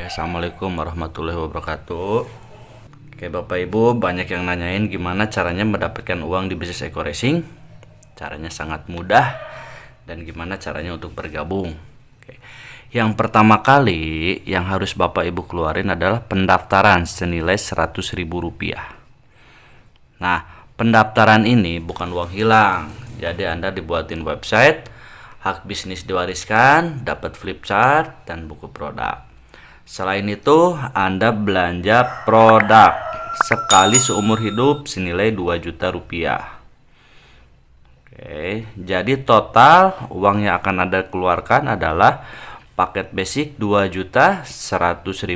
Assalamualaikum warahmatullahi wabarakatuh. Oke Bapak Ibu, banyak yang nanyain gimana caranya mendapatkan uang di bisnis Eko Racing. Caranya sangat mudah. Dan gimana caranya untuk bergabung. Oke. Yang pertama kali yang harus Bapak Ibu keluarin adalah pendaftaran senilai Rp100.000. Nah, pendaftaran ini bukan uang hilang. Jadi Anda dibuatin website, hak bisnis diwariskan, dapat flip chart dan buku produk. Selain itu, Anda belanja produk sekali seumur hidup senilai Rp2 juta. Oke, jadi total uang yang akan Anda keluarkan adalah paket basic Rp2.100.000.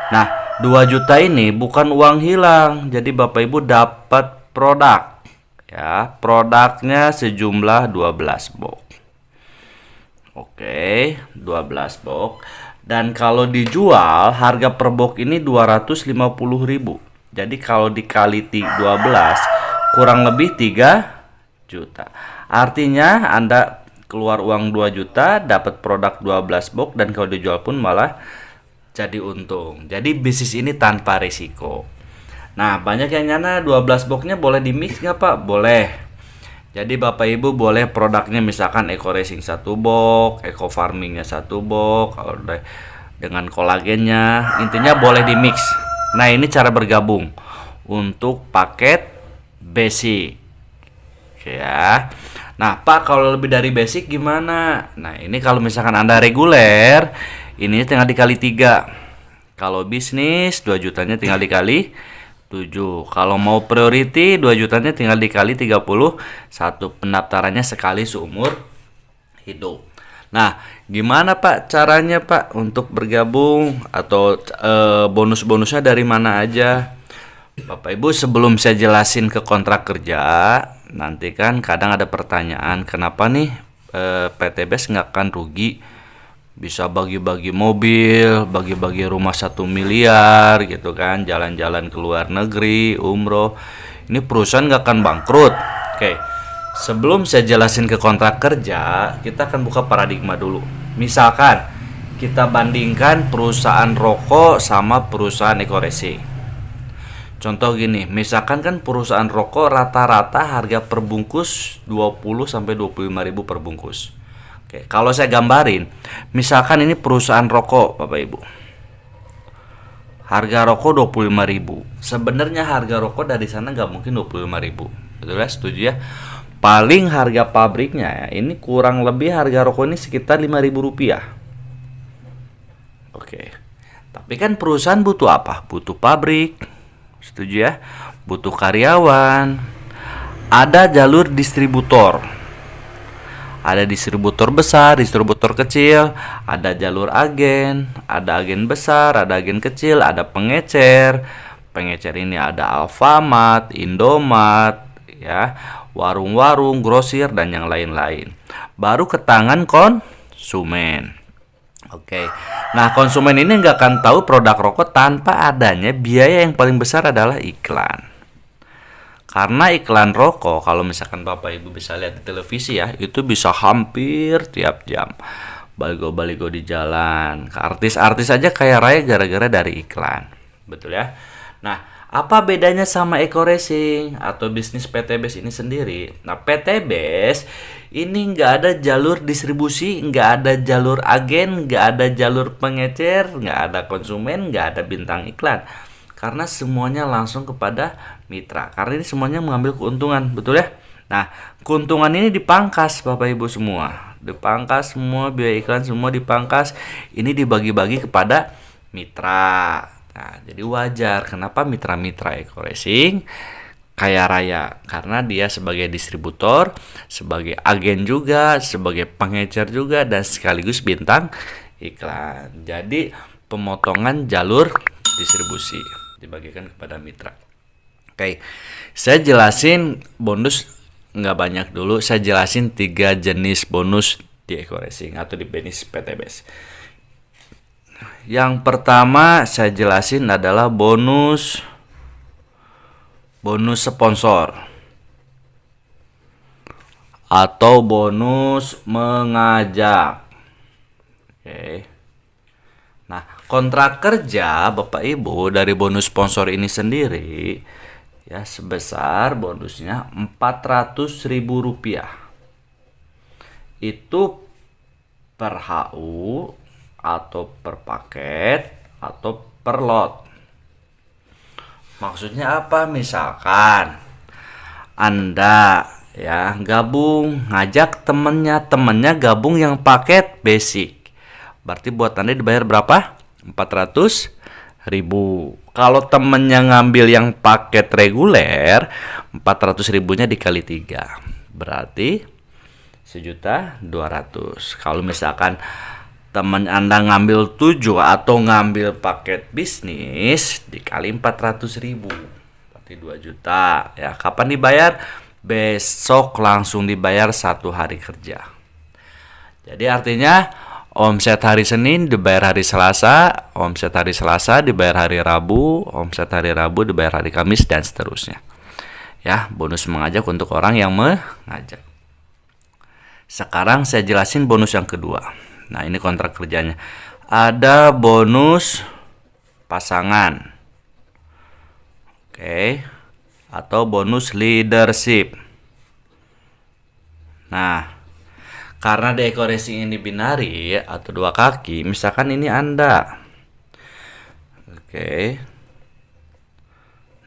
Nah, 2 juta ini bukan uang hilang. Jadi Bapak Ibu dapat produk. Ya, produknya sejumlah 12 box. Oke, 12 box. Dan kalau dijual harga per box ini 250.000. Jadi kalau dikali 12 kurang lebih 3 juta. Artinya Anda keluar uang 2 juta dapat produk 12 box dan kalau dijual pun malah jadi untung. Jadi bisnis ini tanpa risiko. Nah, banyak yang nyana 12 boxnya boleh di mix nggak Pak? Boleh. Jadi Bapak Ibu boleh produknya misalkan Eko Racing 1 box, Eko Farmingnya 1 box, kalau dengan kolagennya, intinya boleh di mix. Nah, ini cara bergabung untuk paket basic. Oke ya. Nah, Pak kalau lebih dari basic gimana? Nah, ini kalau misalkan Anda reguler, ini tinggal dikali 3. Kalau bisnis 2 jutanya tinggal dikali 7. Kalau mau priority 2 jutanya tinggal dikali 31. Pendaftarannya sekali seumur hidup. Nah, gimana Pak caranya Pak untuk bergabung atau bonus-bonusnya dari mana aja? Bapak Ibu, sebelum saya jelasin ke kontrak kerja, nanti kan kadang ada pertanyaan, kenapa nih PTBS nggak akan rugi? Bisa bagi-bagi mobil, bagi-bagi rumah 1 miliar gitu kan, jalan-jalan ke luar negeri, umroh. Ini perusahaan nggak akan bangkrut. Oke, sebelum saya jelasin ke kontrak kerja, kita akan buka paradigma dulu. Misalkan kita bandingkan perusahaan rokok sama perusahaan Eko Racing. Contoh gini, misalkan kan perusahaan rokok rata-rata harga per bungkus 20-25 ribu per bungkus. Oke, kalau saya gambarin, misalkan ini perusahaan rokok, Bapak Ibu. Harga rokok 25.000. Sebenarnya harga rokok dari sana nggak mungkin 25.000. Betul ya? Setuju ya? Paling harga pabriknya ya, ini kurang lebih harga rokok ini sekitar Rp5.000. Oke. Tapi kan perusahaan butuh apa? Butuh pabrik. Setuju ya? Butuh karyawan. Ada jalur distributor. Ada distributor besar, distributor kecil, ada jalur agen, ada agen besar, ada agen kecil, ada pengecer. Pengecer ini ada Alfamart, Indomart, ya, warung-warung, grosir dan yang lain-lain. Baru ke tangan konsumen. Oke. Nah, konsumen ini nggak akan tahu produk rokok tanpa adanya biaya yang paling besar adalah iklan. Karena iklan rokok, kalau misalkan Bapak Ibu bisa lihat di televisi ya, itu bisa hampir tiap jam. Baligo-baligo di jalan. Artis-artis aja kaya raya gara-gara dari iklan. Betul ya? Nah, apa bedanya sama Eko Racing atau bisnis PTBS ini sendiri? Nah, PTBS ini nggak ada jalur distribusi, nggak ada jalur agen, nggak ada jalur pengecer, nggak ada konsumen, nggak ada bintang iklan. Karena semuanya langsung kepada mitra. Karena ini semuanya mengambil keuntungan, betul ya? Nah, keuntungan ini dipangkas Bapak Ibu semua. Dipangkas semua, biaya iklan semua dipangkas. Ini dibagi-bagi kepada mitra. Nah, jadi wajar kenapa mitra-mitra Eko Racing kaya raya. Karena dia sebagai distributor, sebagai agen juga, sebagai pengecer juga, dan sekaligus bintang iklan. Jadi pemotongan jalur distribusi dibagikan kepada mitra. Oke, saya jelasin bonus nggak banyak dulu. Saya jelasin 3 jenis bonus di Eko Racing atau di bisnis PTBS. Yang pertama saya jelasin adalah bonus sponsor atau bonus mengajak. Oke. Nah, kontrak kerja Bapak Ibu dari bonus sponsor ini sendiri ya sebesar bonusnya Rp400.000. Itu per HU atau per paket atau per lot. Maksudnya apa? Misalkan Anda ya gabung ngajak temennya gabung yang paket basic. Berarti buat Anda dibayar berapa? 400.000. Kalau temennya ngambil yang paket reguler, 400.000-nya dikali 3. Berarti 1.200.000. Kalau misalkan teman Anda ngambil 7 atau ngambil paket bisnis dikali 400.000, berarti 2 juta. Ya, kapan dibayar? Besok langsung dibayar 1 hari kerja. Jadi artinya omset hari Senin dibayar hari Selasa, omset hari Selasa dibayar hari Rabu, omset hari Rabu dibayar hari Kamis, dan seterusnya. Ya, bonus mengajak untuk orang yang mengajak. Sekarang saya jelasin bonus yang kedua. Nah, ini kontrak kerjanya. Ada bonus pasangan. Oke. Atau bonus leadership. Nah, karena dekorasi ini binari atau 2 kaki, misalkan ini Anda. Oke.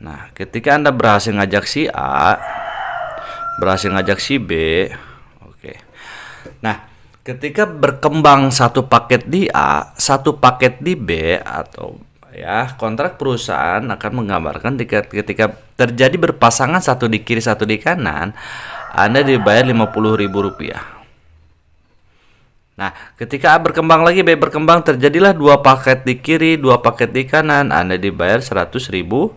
Nah, ketika Anda berhasil ngajak si A, berhasil ngajak si B, oke. Nah, ketika berkembang satu paket di A, satu paket di B, atau ya kontrak perusahaan akan menggambarkan ketika terjadi berpasangan satu di kiri satu di kanan, Anda dibayar Rp50.000. Nah, ketika A berkembang lagi, B berkembang, terjadilah 2 paket di kiri, 2 paket di kanan, Anda dibayar Rp100.000.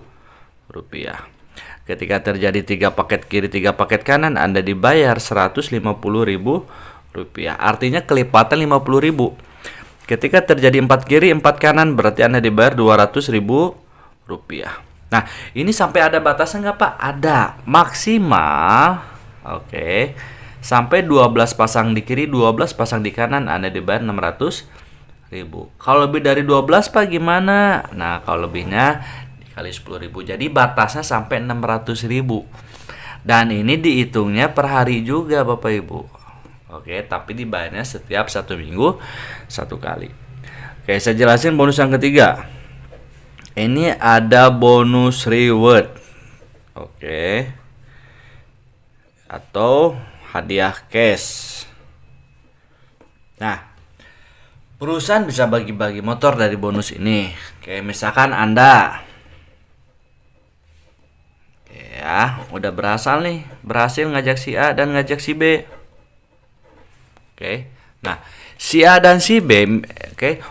Ketika terjadi 3 paket kiri, 3 paket kanan, Anda dibayar Rp150.000. Artinya kelipatan Rp50.000. Ketika terjadi 4 kiri, 4 kanan, berarti Anda dibayar Rp200.000. Nah, ini sampai ada batasan nggak Pak? Ada. Maksimal, oke, sampai 12 pasang di kiri, 12 pasang di kanan, Anda dibayar Rp600.000. Kalau lebih dari 12 Pak gimana? Nah, kalau lebihnya dikali 10.000. Jadi batasnya sampai Rp600.000. Dan ini dihitungnya per hari juga Bapak Ibu. Oke, tapi dibayarnya setiap 1 minggu 1 kali. Oke, saya jelasin bonus yang ketiga. Ini ada bonus reward. Oke. Atau hadiah cash. Nah, perusahaan bisa bagi-bagi motor dari bonus ini. Oke, misalkan Anda ya, udah berhasil ngajak si A dan ngajak si B. Oke. Nah, si A dan si B,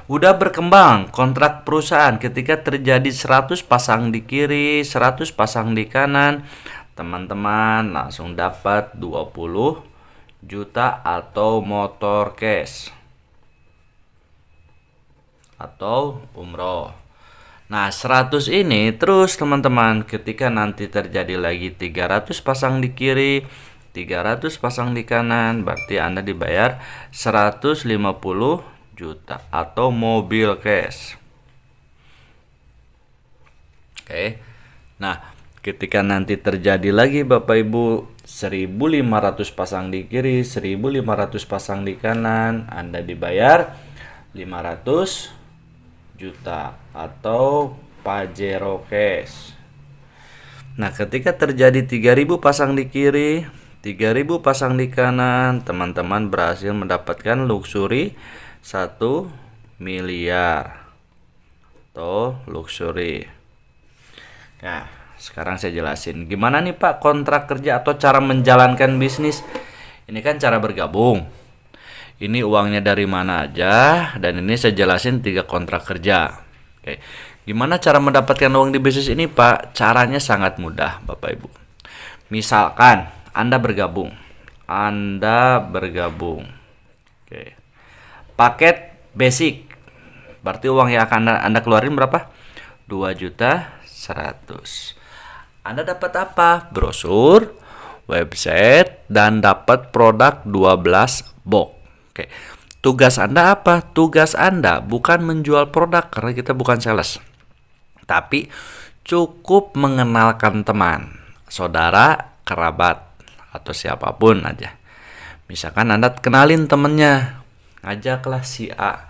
udah berkembang kontrak perusahaan ketika terjadi 100 pasang di kiri, 100 pasang di kanan. Teman-teman langsung dapat 20 juta atau motor cash atau umroh. Nah, 100 ini terus teman-teman, ketika nanti terjadi lagi 300 pasang di kiri, 300 pasang di kanan, berarti Anda dibayar 150 juta atau mobil cash. Oke. Nah, ketika nanti terjadi lagi Bapak Ibu 1.500 pasang di kiri, 1.500 pasang di kanan, Anda dibayar 500 juta atau Pajero cash. Nah, ketika terjadi 3.000 pasang di kiri, 3.000 pasang di kanan, teman-teman berhasil mendapatkan luxury 1 miliar atau luxury. Nah, sekarang saya jelasin gimana nih Pak kontrak kerja atau cara menjalankan bisnis. Ini kan cara bergabung. Ini uangnya dari mana aja, dan ini saya jelasin 3 kontrak kerja. Oke. Gimana cara mendapatkan uang di bisnis ini Pak? Caranya sangat mudah Bapak Ibu. Misalkan Anda bergabung. Oke. Paket basic. Berarti uang yang akan Anda keluarin berapa? 2.100.000. Anda dapat apa? Brosur, website, dan dapat produk 12 box. Oke. Tugas Anda apa? Tugas Anda bukan menjual produk karena kita bukan sales. Tapi cukup mengenalkan teman, saudara, kerabat, atau siapapun aja. Misalkan Anda kenalin temennya, ngajaklah si A.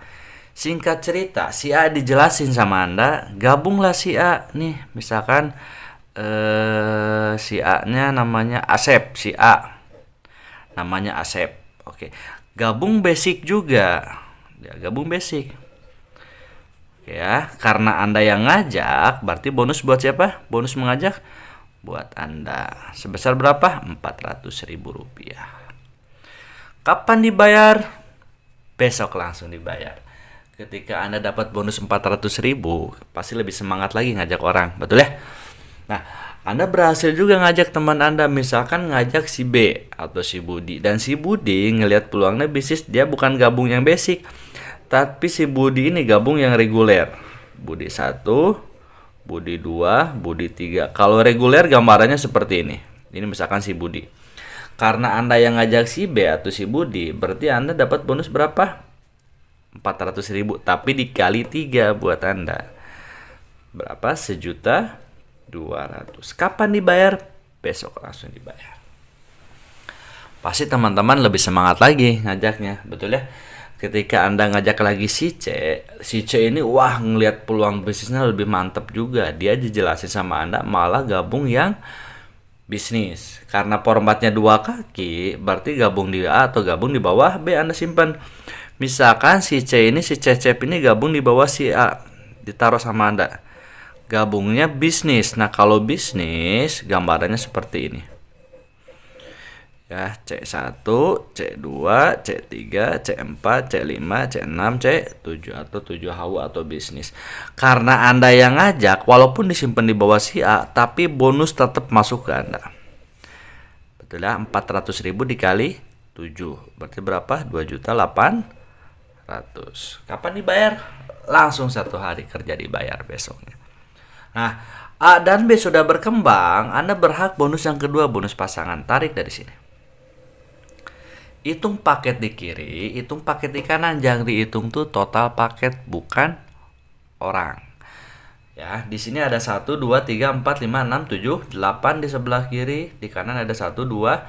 Singkat cerita, si A dijelasin sama Anda, gabunglah si A nih. Misalkan si A-nya namanya Asep, si A namanya Asep. Oke. Gabung basic juga. Ya, gabung basic. Oke ya, karena Anda yang ngajak, berarti bonus buat siapa? Bonus mengajak buat Anda. Sebesar berapa? Rp400.000. Kapan dibayar? Besok langsung dibayar. Ketika Anda dapat bonus 400.000, pasti lebih semangat lagi ngajak orang, betul ya? Nah, Anda berhasil juga ngajak teman Anda, misalkan ngajak si B atau si Budi. Dan si Budi ngelihat peluangnya bisnis, dia bukan gabung yang basic, tapi si Budi ini gabung yang reguler. Budi 1, Budi 2, Budi 3. Kalau reguler gambarannya seperti ini. Ini misalkan si Budi. Karena Anda yang ngajak si B atau si Budi, berarti Anda dapat bonus berapa? 400.000, tapi dikali 3 buat Anda. Berapa? 1.200.000. Kapan dibayar? Besok langsung dibayar. Pasti teman-teman lebih semangat lagi ngajaknya, betul ya? Ketika Anda ngajak lagi si C ini wah ngelihat peluang bisnisnya lebih mantap juga. Dia dijelasin sama Anda malah gabung yang bisnis. Karena formatnya 2 kaki, berarti gabung di A atau gabung di bawah B Anda simpan. Misalkan si C ini, si Cecep ini gabung di bawah si A, ditaruh sama Anda. Gabungnya bisnis. Nah, kalau bisnis gambarannya seperti ini. Ya, C1, C2, C3, C4, C5, C6, C7 atau 7 HU atau bisnis. Karena Anda yang ngajak, walaupun disimpan di bawah si A, tapi bonus tetap masuk ke Anda. Betul ya, 400.000 dikali 7. Berarti berapa? 2.800.000. Kapan dibayar? Langsung 1 hari kerja dibayar besoknya. Nah, A dan B sudah berkembang, Anda berhak bonus yang kedua, bonus pasangan. Tarik dari sini. Hitung paket di kiri, hitung paket di kanan. Jangan dihitung tuh total paket, bukan orang. Ya, di sini ada 1, 2, 3, 4, 5, 6, 7, 8 di sebelah kiri. Di kanan ada 1, 2,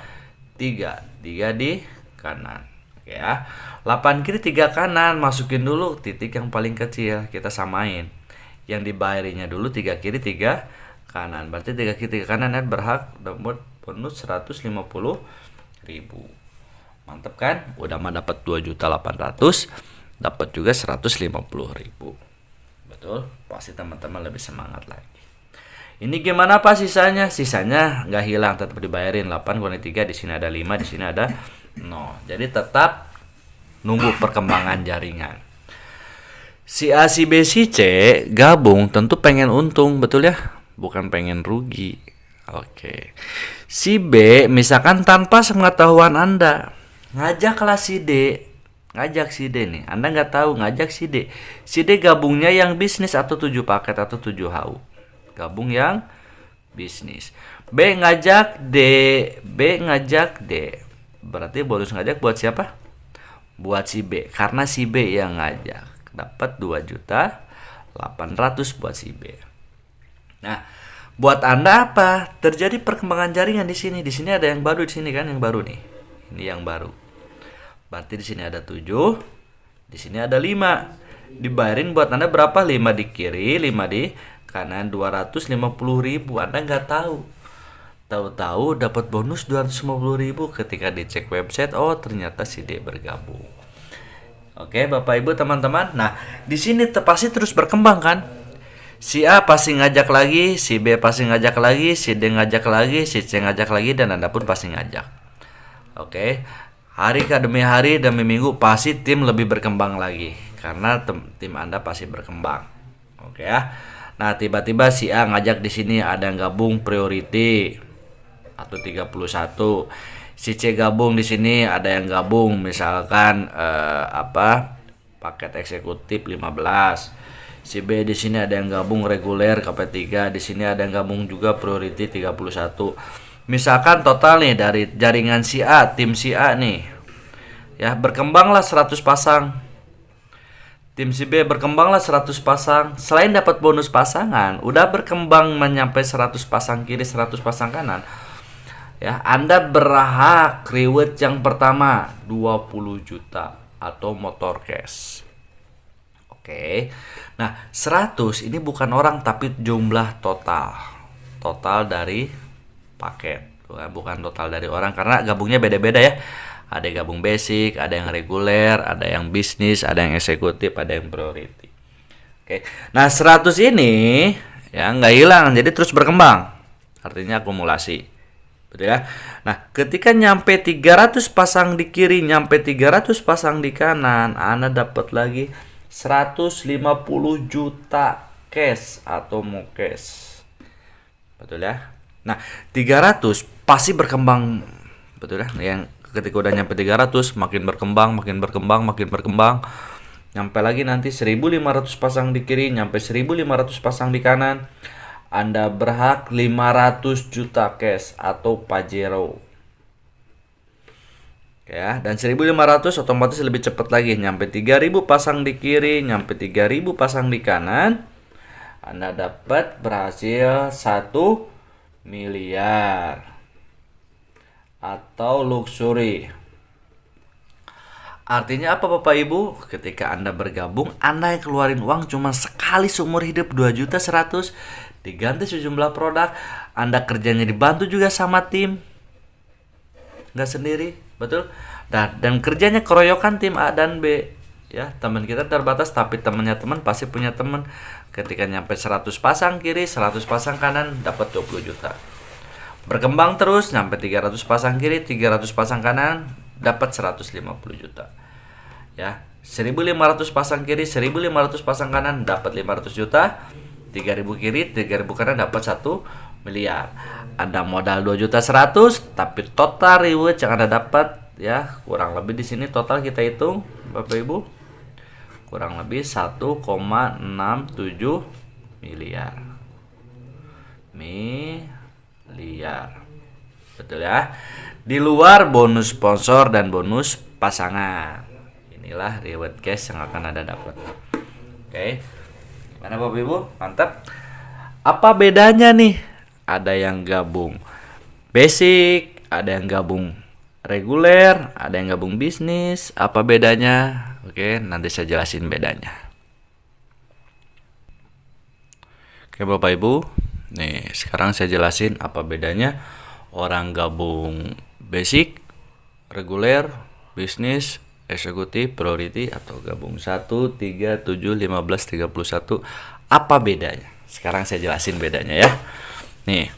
3. 3 di kanan. Oke ya. 8 kiri, 3 kanan. Masukin dulu titik yang paling kecil. Kita samain. Yang dibayarinya dulu 3 kiri, 3 kanan. Berarti 3 kiri, 3 kanan ya, berhak dapat bonus 150.000. Mantap kan? Udah mah dapat 2.800.000, dapat juga 150.000. Betul? Pasti teman-teman lebih semangat lagi. Ini gimana Pak sisanya? Sisanya nggak hilang, tetap dibayarin. 8 kurangi 3, di sini ada 5, di sini ada 0. Jadi tetap nunggu perkembangan jaringan. Si A, si B, si C gabung tentu pengen untung, betul ya? Bukan pengen rugi. Oke. Si B misalkan tanpa sepengetahuan Anda, ngajaklah si D. Ngajak si D nih. Anda nggak tahu, ngajak si D. Si D gabungnya yang bisnis atau 7 paket atau 7 HU. Gabung yang bisnis. B ngajak D. B ngajak D. Berarti bonus ngajak buat siapa? Buat si B. Karena si B yang ngajak. Dapat 2.800.000 buat si B. Nah, buat Anda apa? Terjadi perkembangan jaringan di sini. Di sini ada yang baru, di sini kan yang baru nih. Ini yang baru. Berarti di sini ada 7, di sini ada 5. Dibayarin buat Anda berapa? 5 di kiri, 5 di kanan, 250.000. Anda nggak tahu. Tahu-tahu dapat bonus 250.000 ketika dicek website. Oh, ternyata si D bergabung. Oke, Bapak Ibu teman-teman. Nah, di sini pasti terus berkembang kan? Si A pasti ngajak lagi, si B pasti ngajak lagi, si D ngajak lagi, si C ngajak lagi, dan Anda pun pasti ngajak. Oke. Hari demi hari demi minggu pasti tim lebih berkembang lagi karena tim Anda pasti berkembang. Oke ya. Nah, tiba-tiba si A ngajak di sini ada yang gabung priority atau 31. Si C gabung di sini ada yang gabung misalkan paket eksekutif 15. Si B di sini ada yang gabung reguler KP3, di sini ada yang gabung juga priority 31. Misalkan total nih dari jaringan si A, tim si A nih. Ya, berkembanglah 100 pasang. Tim si B berkembanglah 100 pasang. Selain dapat bonus pasangan, udah berkembang menyampai 100 pasang kiri, 100 pasang kanan. Ya, Anda berhak reward yang pertama 20 juta atau motor cash. Oke. Nah, 100 ini bukan orang tapi jumlah total. Total dari paket. Bukan total dari orang karena gabungnya beda-beda ya. Ada yang gabung basic, ada yang reguler, ada yang bisnis, ada yang eksekutif, ada yang priority. Oke. Nah, 100 ini ya nggak hilang, jadi terus berkembang. Artinya akumulasi. Betul ya? Nah, ketika nyampe 300 pasang di kiri, nyampe 300 pasang di kanan, Anda dapat lagi 150 juta cash atau mau cash. Betul ya? Nah, 300 pasti berkembang. Betul ya? Yang ketika udah nyampe 300 makin berkembang, makin berkembang, makin berkembang. Nyampe lagi nanti 1500 pasang di kiri, nyampe 1500 pasang di kanan. Anda berhak 500 juta cash atau Pajero. Ya, dan 1500 otomatis lebih cepat lagi, nyampe 3000 pasang di kiri, nyampe 3000 pasang di kanan. Anda dapat berhasil 1 miliar atau luxury. Artinya apa Bapak Ibu? Ketika Anda bergabung, Anda yang keluarin uang cuma sekali seumur hidup 2.100.000, diganti sejumlah produk. Anda kerjanya dibantu juga sama tim, nggak sendiri, betul? Dan kerjanya keroyokan tim A dan B. Ya, teman kita terbatas tapi temannya teman pasti punya teman. Ketika nyampe 100 pasang kiri, 100 pasang kanan, dapat 20 juta. Berkembang terus, nyampe 300 pasang kiri, 300 pasang kanan, dapat 150 juta. Ya, 1500 pasang kiri, 1500 pasang kanan, dapat 500 juta. 3000 kiri, 3000 kanan, dapat 1 miliar. Anda modal 2.100.000, tapi total reward yang Anda dapat ya kurang lebih di sini total kita hitung Bapak Ibu kurang lebih 1,67 miliar. Betul ya. Di luar bonus sponsor dan bonus pasangan. Inilah reward cash yang akan Anda dapat. Oke. Gimana Bapak Ibu? Mantap. Apa bedanya nih? Ada yang gabung basic, ada yang gabung reguler, ada yang gabung bisnis. Apa bedanya? Oke, nanti saya jelasin bedanya. Oke Bapak Ibu, nih sekarang saya jelasin apa bedanya orang gabung basic, reguler, bisnis, eksekutif, priority, atau gabung 1, 3, 7, 15, 31. Apa bedanya? Sekarang saya jelasin bedanya ya. Nih,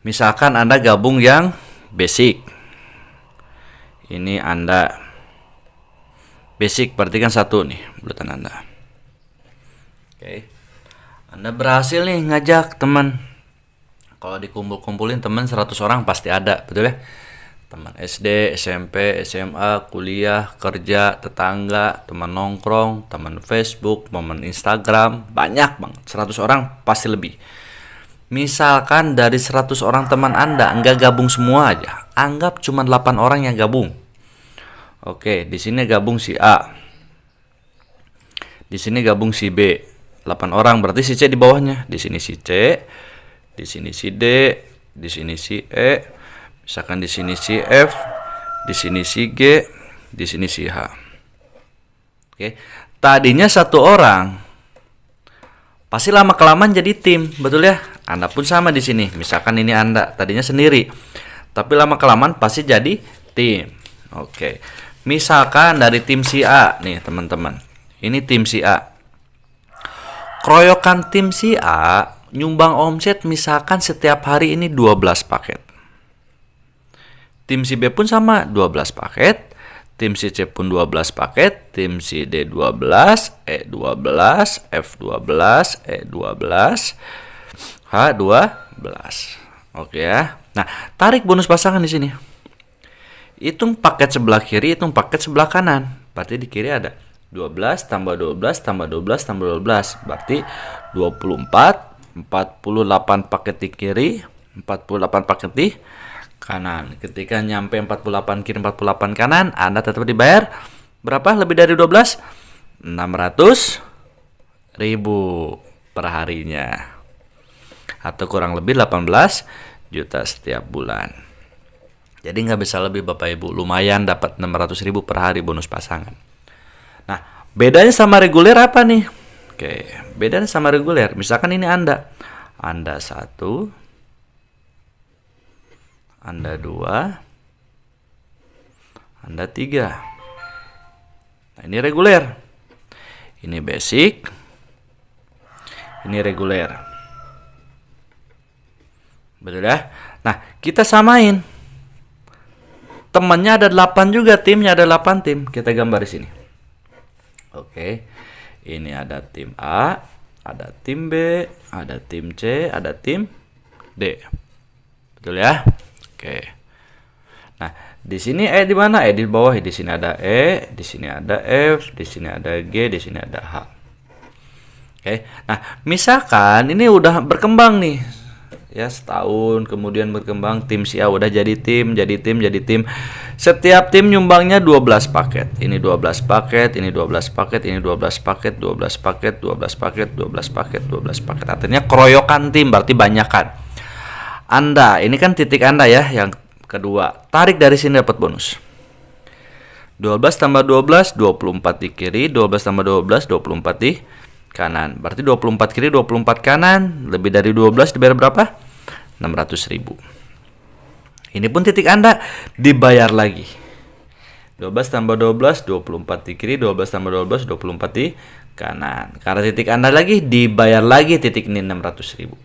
misalkan Anda gabung yang basic. Ini Anda basic berarti kan 1 nih bulanan Anda. Oke. Anda berhasil nih ngajak teman. Kalau dikumpul-kumpulin teman 100 orang pasti ada, betul ya? Teman SD, SMP, SMA, kuliah, kerja, tetangga, teman nongkrong, teman Facebook, teman Instagram, banyak banget. 100 orang pasti lebih. Misalkan dari 100 orang teman Anda enggak gabung semua aja. Anggap cuma 8 orang yang gabung. Oke, di sini gabung si A. Di sini gabung si B. 8 orang berarti si C di bawahnya. Di sini si C, di sini si D, di sini si E, misalkan di sini si F, di sini si G, di sini si H. Oke. Tadinya 1 orang. Pasti lama kelamaan jadi tim, betul ya? Anda pun sama di sini. Misalkan ini Anda tadinya sendiri. Tapi lama kelamaan pasti jadi tim. Oke. Misalkan dari tim si A nih, teman-teman. Ini tim si A. Keroyokan tim si A nyumbang omset misalkan setiap hari ini 12 paket. Tim si B pun sama 12 paket. Tim si C pun 12 paket. Tim si D 12, E 12, F 12, E 12, H 12. Oke ya. Nah, tarik bonus pasangan di sini. Hitung paket sebelah kiri, hitung paket sebelah kanan. Berarti di kiri ada 12 tambah 12 tambah 12 tambah 12. Berarti 24, 48 paket di kiri, 48 paket di kanan. Ketika nyampe 48 kiri 48 kanan, Anda tetap dibayar berapa? Lebih dari 12? 600.000 per harinya. Atau kurang lebih 18 juta setiap bulan. Jadi nggak bisa lebih Bapak Ibu. Lumayan dapat 600.000 per hari bonus pasangan. Nah, bedanya sama reguler apa nih? Oke, bedanya sama reguler. Misalkan ini Anda 1, Anda 2, Anda 3. Nah, ini reguler. Ini basic. Ini reguler. Betul ya? Nah, kita samain. Temannya ada 8 juga, timnya ada 8 tim. Kita gambar di sini. Oke. Ini ada tim A, ada tim B, ada tim C, ada tim D. Betul ya? Oke. Nah, di sini di mana? Di bawah. Di sini ada E, di sini ada F, di sini ada G, di sini ada H. Oke. Nah, misalkan ini udah berkembang nih. Ya, setahun kemudian berkembang, tim si A udah jadi tim. Setiap tim nyumbangnya 12 paket. Ini 12 paket, ini 12 paket, ini 12 paket, 12 paket, 12 paket, 12 paket, 12 paket. Artinya keroyokan tim, berarti banyakan. Anda, ini kan titik Anda ya, yang kedua. Tarik dari sini dapat bonus. 12 tambah 12, 24 di kiri, 12 tambah 12, 24 di kanan. Berarti 24 kiri, 24 kanan, lebih dari 12 dibayar berapa? 600.000. Ini pun titik Anda dibayar lagi. 12 tambah 12, 24 di kiri, 12 tambah 12, 24 di kanan. Karena titik Anda lagi dibayar lagi titik ini 600.000.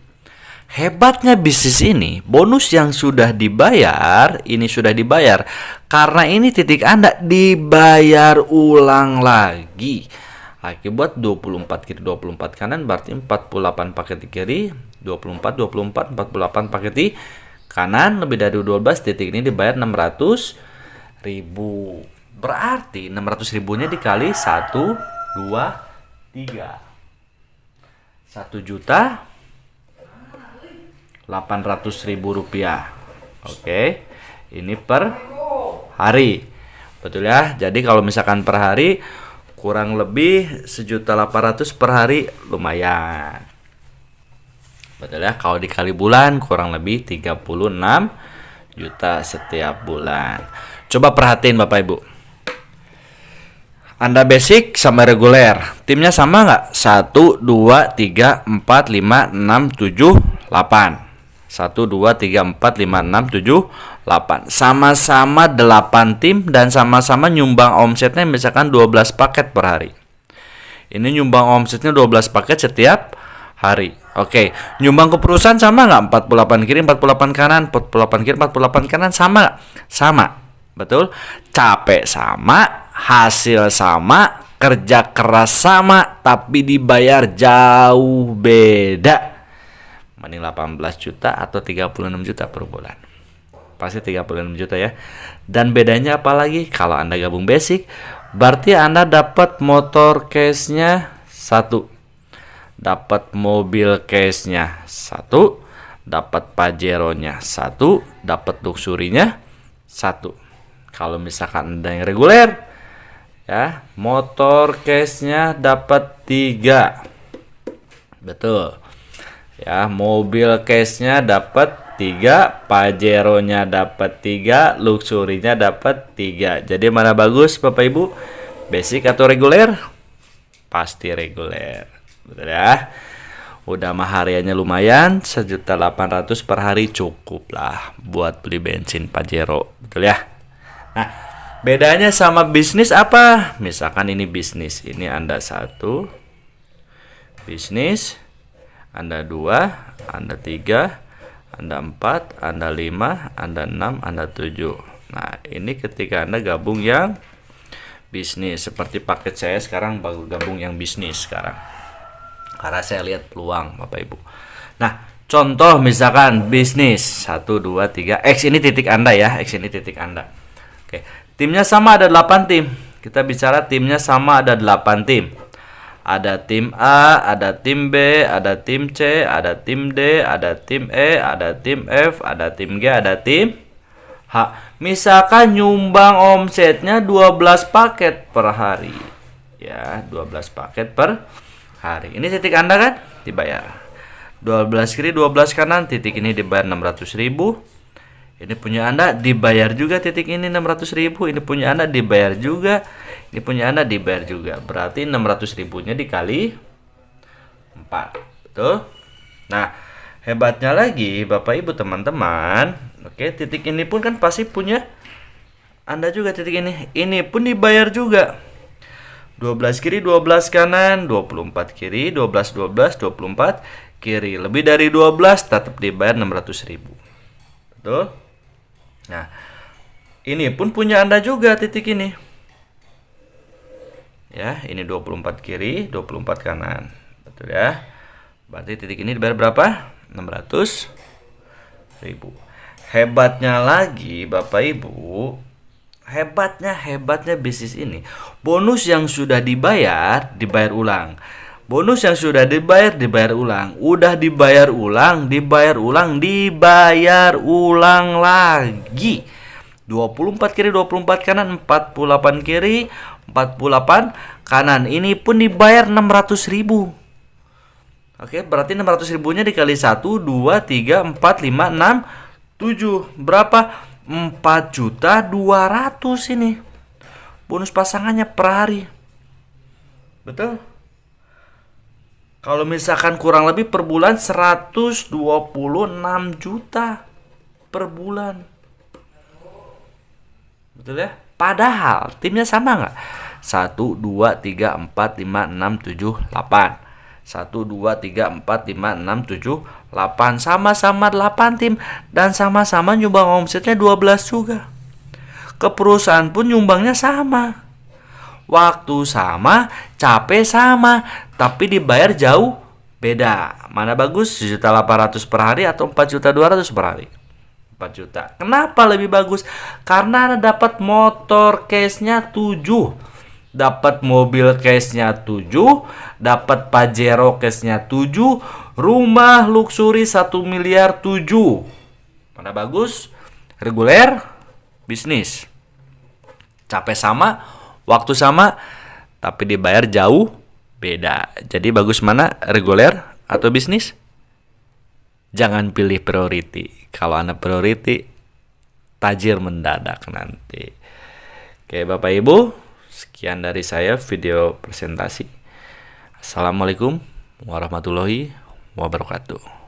Hebatnya bisnis ini, bonus yang sudah dibayar, ini sudah dibayar. Karena ini titik Anda dibayar ulang lagi. Akibat 24 kiri 24 kanan berarti 48 paket di kiri, 24 48 48 paket di kanan, lebih dari 12 titik ini dibayar 600.000. Berarti 600.000-nya dikali 1 2 3. 1.800.000 rupiah. Oke. Ini per hari. Betul ya? Jadi kalau misalkan per hari kurang lebih 1.800.000 per hari, lumayan. Betul ya? Kalau dikali bulan kurang lebih 36 juta setiap bulan. Coba perhatiin Bapak Ibu. Anda basic sama reguler. Timnya sama nggak? 1, 2, 3, 4, 5, 6, 7, 8. 1, 2, 3, 4, 5, 6, 7, 8. Sama-sama 8 tim dan sama-sama nyumbang omsetnya misalkan 12 paket per hari. Ini nyumbang omsetnya 12 paket setiap hari. Oke, nyumbang ke perusahaan sama nggak? 48 kiri, 48 kanan, 48 kiri, 48 kanan, sama nggak? Sama. Betul? Capek sama, hasil sama, kerja keras sama, tapi dibayar jauh beda. Mending 18 juta atau 36 juta per bulan. Pasti 36 juta ya. Dan bedanya apa lagi? Kalau Anda gabung basic, berarti Anda dapat motor case-nya 1. Dapat mobil case-nya 1. Dapat Pajero-nya 1. Dapat Luxury-nya 1. Kalau misalkan Anda yang reguler, ya, motor case-nya dapat 3. Betul. Ya, mobil case-nya dapat 3, Pajero-nya dapat 3, Luxury-nya dapat 3. Jadi mana bagus Bapak Ibu? Basic atau reguler? Pasti reguler. Betul ya? Udah mah hariannya lumayan, 1.800.000 per hari cukup lah buat beli bensin Pajero. Betul ya? Nah, bedanya sama bisnis apa? Misalkan ini bisnis, ini Anda 1 bisnis, Anda 2, Anda 3, Anda 4, Anda 5, Anda 6, Anda 7. Nah, ini ketika Anda gabung yang bisnis. Seperti paket saya sekarang baru gabung yang bisnis sekarang. Karena saya lihat peluang Bapak Ibu. Nah, contoh misalkan bisnis 1, 2, 3. X ini titik Anda ya. X ini titik Anda. Oke, timnya sama ada 8 tim. Kita bicara timnya sama ada 8 tim. Ada tim A, ada tim B, ada tim C, ada tim D, ada tim E, ada tim F, ada tim G, ada tim Misalkan nyumbang omsetnya 12 paket per hari. Ya, 12 paket per hari. Ini titik Anda kan? Dibayar. 12 kiri, 12 kanan, titik ini dibayar 600.000. Ini punya Anda dibayar juga, titik ini 600.000. Ini punya Anda dibayar juga. Ini punya Anda dibayar juga. Berarti 600.000-nya dikali 4. Betul? Nah, hebatnya lagi Bapak Ibu teman-teman, oke, titik ini pun kan pasti punya Anda juga, titik ini. Ini pun dibayar juga. 12 kiri, 12 kanan, 24 kiri, 12 12 24 kiri. Lebih dari 12 tetap dibayar 600.000. Betul? Nah, ini pun punya Anda juga, titik ini. Ya, ini 24 kiri, 24 kanan. Betul ya? Berarti titik ini dibayar berapa? 600.000. Hebatnya lagi Bapak Ibu, hebatnya bisnis ini, bonus yang sudah dibayar ulang. Bonus yang sudah dibayar ulang. Udah dibayar ulang lagi. 24 kiri, 24 kanan, 48 kiri, 48 kanan. Ini pun dibayar 600.000. Oke, berarti 600.000-nya dikali 1, 2, 3, 4, 5, 6, 7. Berapa? 4.200.000 ini. Bonus pasangannya per hari. Betul? Kalau misalkan kurang lebih per bulan 126 juta per bulan. Betul ya? Padahal timnya sama nggak? 1, 2, 3, 4, 5, 6, 7, 8. 1, 2, 3, 4, 5, 6, 7, 8. Sama-sama 8 tim. Dan sama-sama nyumbang omsetnya 12 juga. Ke perusahaan pun nyumbangnya sama. Waktu sama, capek sama. Tapi dibayar jauh beda. Mana bagus? 1.800.000 per hari atau 4.200.000 per hari? 4 juta. Kenapa lebih bagus? Karena Anda dapat motor case-nya 7. Dapat mobil case-nya 7, dapat Pajero case-nya 7, rumah luxury 1 miliar 7. Mana bagus? Reguler, bisnis. Capek sama, waktu sama, tapi dibayar jauh beda. Jadi bagus mana? Reguler atau bisnis? Jangan pilih priority. Kalau Anda priority, tajir mendadak nanti. Oke, Bapak Ibu, sekian dari saya video presentasi. Assalamualaikum warahmatullahi wabarakatuh.